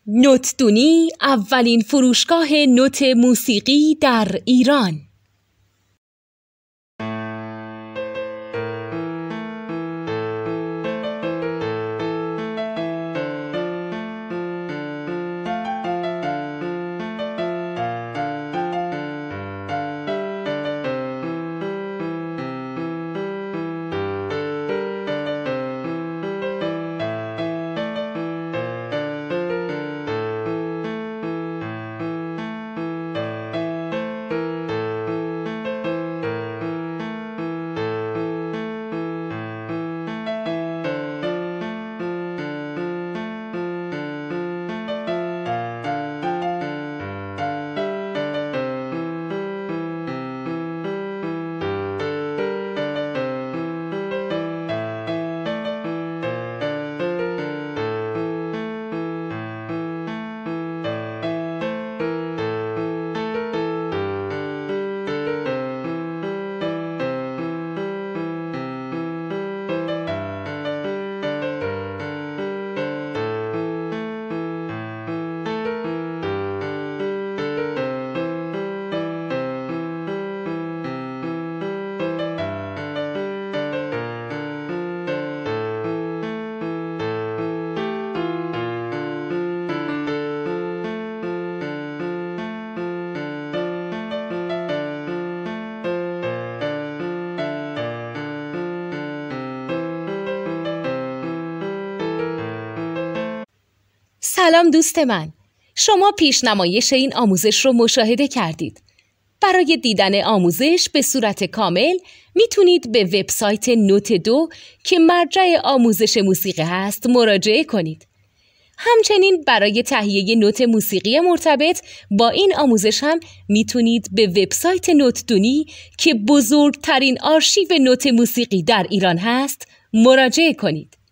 نوتدونی اولین فروشگاه نوت موسیقی در ایران. سلام دوست من، شما پیشنمایش این آموزش رو مشاهده کردید. برای دیدن آموزش به صورت کامل میتونید به وبسایت نوت 2 که مرجع آموزش موسیقی هست مراجعه کنید. همچنین برای تهیه نوت موسیقی مرتبط با این آموزش هم میتونید به وبسایت نوتدونی که بزرگترین آرشیو نوت موسیقی در ایران هست مراجعه کنید.